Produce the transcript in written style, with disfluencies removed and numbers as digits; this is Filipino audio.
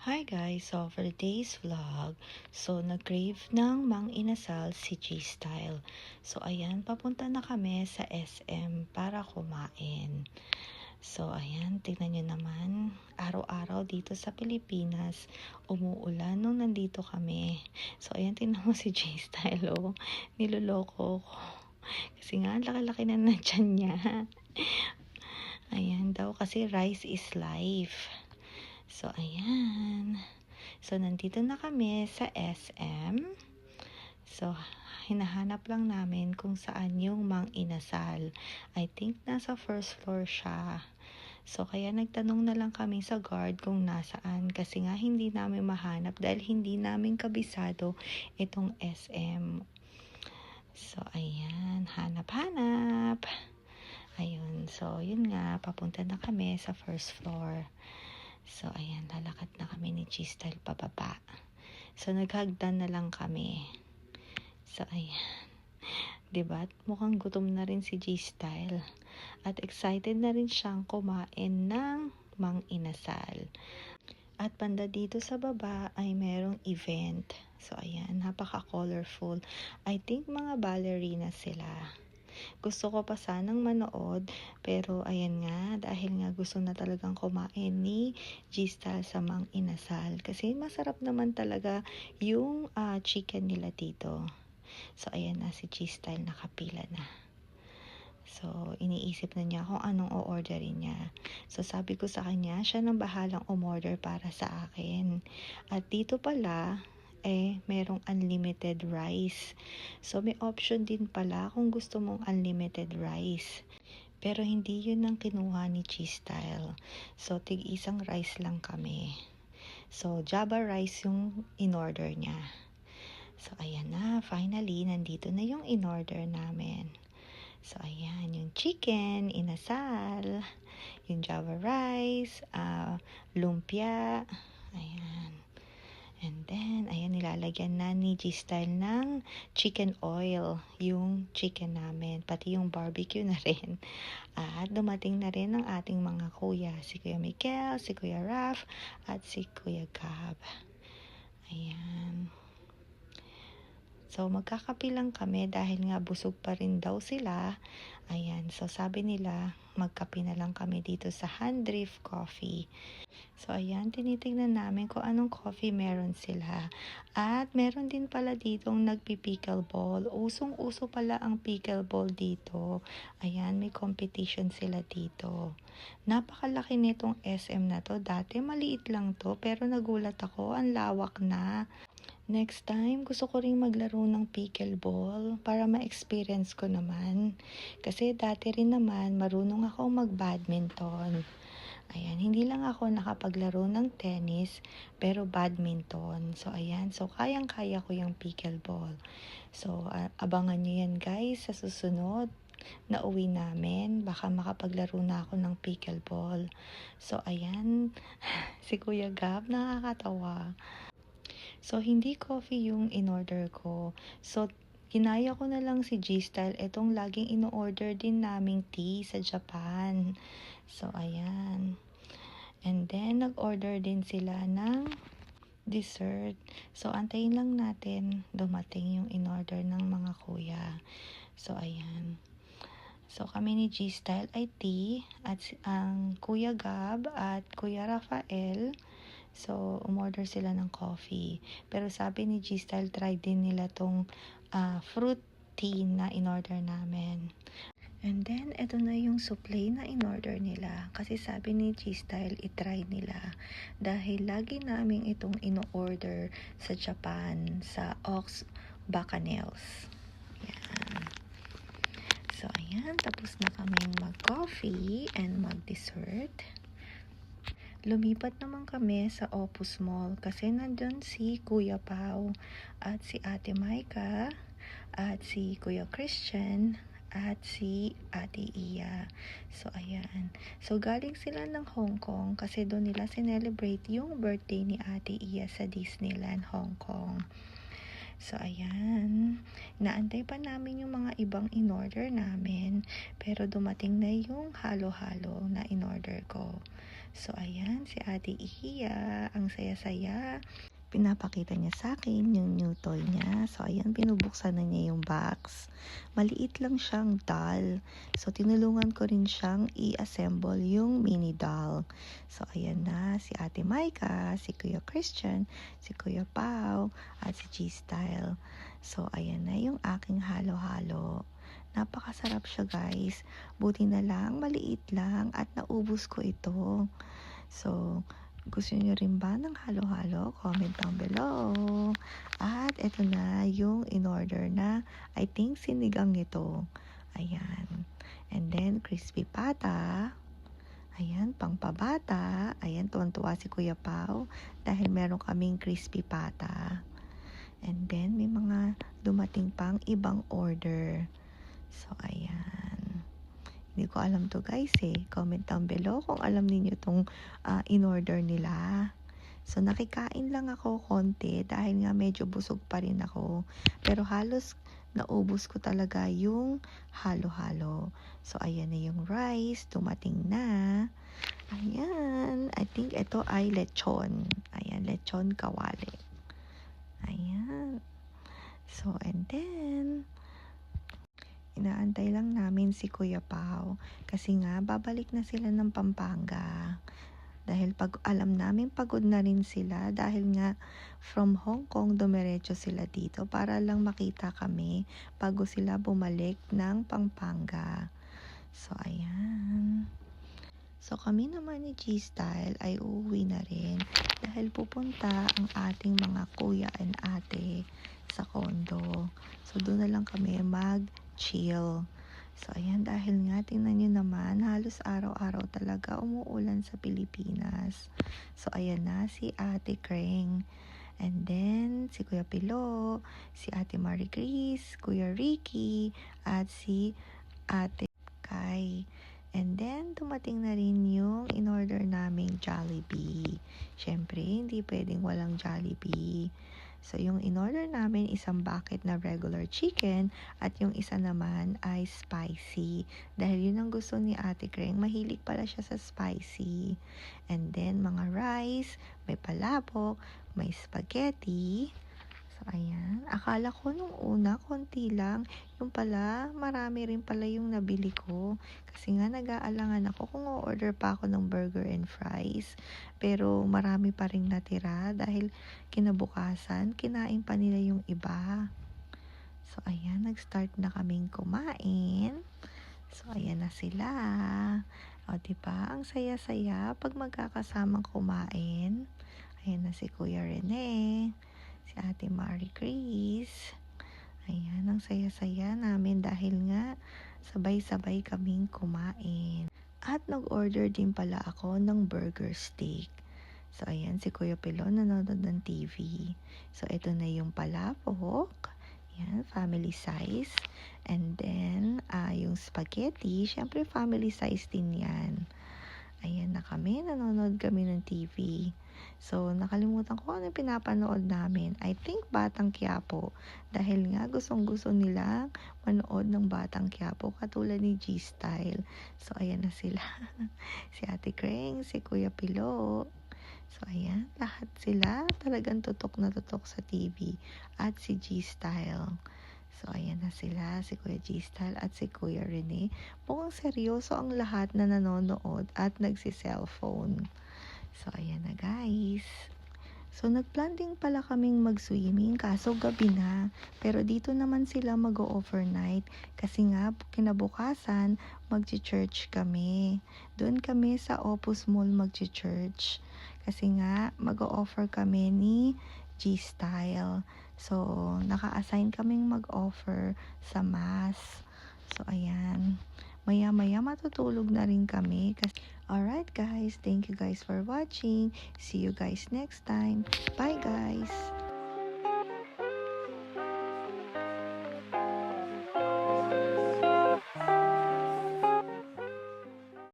Hi guys! So for today's vlog, nag-crave ng mang inasal si G-Style. So ayan, papunta na kami sa SM para kumain. So ayan, tignan nyo naman, araw-araw dito sa Pilipinas, umuulan nung nandito kami. So ayan, tignan mo si G-Style, oh, niloloko ko. Kasi nga, laki-laki na tiyan niya. Ayan daw, kasi rice is life. So, ayan. So, nandito na kami sa SM. So, hinahanap lang namin kung saan yung mang inasal. I think nasa first floor siya. So, kaya nagtanong na lang kami sa guard kung nasaan. Kasi nga, hindi namin mahanap dahil hindi namin kabisado itong SM. So, ayan. Hanap-hanap. Ayun. So, yun nga. Papunta na kami sa first floor. So, ayan, lalakad na kami ni G-Style pababa. So, naghagdan na lang kami. So, ayan. Diba? Mukhang gutom na rin si G-Style. At excited na rin siyang kumain ng mang inasal. At banda dito sa baba ay merong event. So, ayan, napaka-colorful. I think mga ballerina sila. Gusto ko pa sanang manood, pero ayan nga, dahil nga gusto na talagang kumain ni G-Style sa mang inasal. Kasi masarap naman talaga yung chicken nila dito. So, ayan na si G-Style, nakapila na. So, iniisip na niya kung anong o-orderin niya. So, sabi ko sa kanya, siya nang bahalang umorder para sa akin. At dito pala, merong unlimited rice. So, may option din pala kung gusto mong unlimited rice. Pero hindi yun ang kinuha ni G-Style. So, tig-isang rice lang kami. So, Java rice yung in-order niya. So, ayan na. Finally, nandito na yung in-order namin. So, ayan, yung chicken, inasal, yung Java rice, lumpia, ayan. And then, ayan, nilalagyan na ni G-Style ng chicken oil, yung chicken namin, pati yung barbecue na rin. At dumating na rin ang ating mga kuya, si Kuya Mikel, si Kuya Raf, at si Kuya Gab. Ayan. So, magkakapilang kami dahil nga busog pa rin daw sila. Ayan, so sabi nila, magkape na lang kami dito sa Handrift Coffee. So, ayan, tinitingnan namin kung anong coffee meron sila. At meron din pala ditong nagpi-pickleball. Usong-uso pala ang pickleball dito. Ayan, may competition sila dito. Napakalaki nitong SM na to. Dati maliit lang to, pero nagulat ako, ang lawak na. Next time, gusto ko ring maglaro ng pickleball para ma-experience ko naman. Kasi dati rin naman, marunong ako mag-badminton. Ayan, hindi lang ako nakapaglaro ng tennis, pero badminton. So, ayan. So, kayang-kaya ko yung pickleball. So, abangan nyo yan guys sa susunod na uwi namin. Baka makapaglaro na ako ng pickleball. So, ayan. Si Kuya Gab, nakakatawa. So, hindi coffee yung in-order ko. So, ginaya ko na lang si G-Style. Itong laging in-order din naming tea sa Japan. So, ayan. And then, nag-order din sila ng dessert. So, antayin lang natin dumating yung in-order ng mga kuya. So, ayan. So, kami ni G-Style ay tea at ang Kuya Gab at Kuya Rafael. So, umorder sila ng coffee. Pero sabi ni G-Style, try din nila tong fruit tea na in-order namin. And then, eto na yung supply na in-order nila. Kasi sabi ni G-Style, itry nila. Dahil lagi namin itong in-order sa Japan, sa Ox Bacanels. Yan. So, ayan. Tapos na kaming mag-coffee and mag-dessert. Lumipat naman kami sa Opus Mall kasi nandun si Kuya Pao at si Ate Maika at si Kuya Christian at si Ate Iya. So, ayan. So, galing sila ng Hong Kong kasi doon nila sinelebrate yung birthday ni Ate Iya sa Disneyland Hong Kong. So, ayan. Naantay pa namin yung mga ibang in-order namin pero dumating na yung halo-halo na in-order ko. So, ayan, si Ate Iya, ang saya-saya. Pinapakita niya sa akin yung new toy niya. So, ayan, binubuksan na niya yung box. Maliit lang siyang doll. So, tinulungan ko rin siyang i-assemble yung mini doll. So, ayan na, si Ate Maika, si Kuya Christian, si Kuya Pao, at si G-Style. So, ayan na yung aking halo-halo. Napakasarap siya, guys. Buti na lang, maliit lang at naubos ko ito. So, gusto niyo rin ba ng halo-halo? Comment down below. At ito na yung in-order na, I think sinigang ito. Ayan. And then, crispy pata. Ayan, pangpabata. Ayan, tuwan-tuwa si Kuya Pao dahil meron kaming crispy pata. And then, may mga dumating pang ibang order. So, ayan. Hindi ko alam to, guys, eh. Comment down below kung alam niyo tong in-order nila. So, nakikain lang ako konti dahil nga medyo busog pa rin ako. Pero halos naubos ko talaga yung halo-halo. So, ayan na yung rice. Dumating na. Ayan. I think ito ay lechon. Ayan, lechon kawali. Ayan. So, and then, inaantay lang namin si Kuya Pao kasi nga babalik na sila ng Pampanga. Dahil alam namin pagod na rin sila dahil nga from Hong Kong dumiretso sila dito para lang makita kami bago sila bumalik ng Pampanga. So, ayan. So, kami naman ni G-Style ay uuwi na rin dahil pupunta ang ating mga kuya and ate sa condo. So, doon na lang kami mag-chill. So, ayan, dahil nga, tingnan nyo naman, halos araw-araw talaga umuulan sa Pilipinas. So, ayan na, si Ate Kreng. And then, si Kuya Pilo, si Ate Marie Chris, Kuya Ricky, at si Ate Kai. And then, dumating na rin yung in-order naming Jollibee. Siyempre, hindi pwedeng walang Jollibee. So, yung in-order namin isang bucket na regular chicken at yung isa naman ay spicy. Dahil yun ang gusto ni Ate Kreng, mahilig pala siya sa spicy. And then, mga rice, may palabok, may spaghetti. So, ayan. Akala ko nung una, konti lang. Yung pala, marami rin pala yung nabili ko. Kasi nga, nag-aalangan ako kung o-order pa ako ng burger and fries. Pero, marami pa rin natira dahil kinabukasan, kinain pa nila yung iba. So, ayan. Nag-start na kaming kumain. So, ayan na sila. O, diba? Ang saya-saya pag magkakasamang kumain. Ayan na si Kuya Rene. Si Ate Marie Chris. Ayan, ang saya-saya namin dahil nga sabay-sabay kaming kumain. At nag-order din pala ako ng burger steak. So, ayan, si Kuya Pilo nanonood ng TV. So, ito na yung palabok. Ayan, family size. And then, yung spaghetti, syempre family size din yan. Ayan na kami, nanonood kami ng TV. So, nakalimutan ko ano pinapanood namin. I think Batang Quiapo. Dahil nga gustong-gusto nila manood ng Batang Quiapo katulad ni G-Style. So, ayan na sila. Si Ate Kreng, si Kuya Pilo. So, ayan, lahat sila talagang tutok na tutok sa TV. At si G-Style. So, ayan na sila, si Kuya G-Style at si Kuya Rene. Mukhang seryoso ang lahat na nanonood at nagsi-cellphone. So, ayan na, guys. So, nagplan din pala kaming mag-swimming kaso gabi na. Pero dito naman sila mag-overnight kasi nga kinabukasan mag-church kami. Doon kami sa Opus Mall mag-church. Kasi nga mag-offer kami ni G-Style. So, naka-assign kaming mag-offer sa mass. So, ayan. Maya-maya matutulog na rin kami. Alright guys, thank you guys for watching. See you guys next time. Bye guys!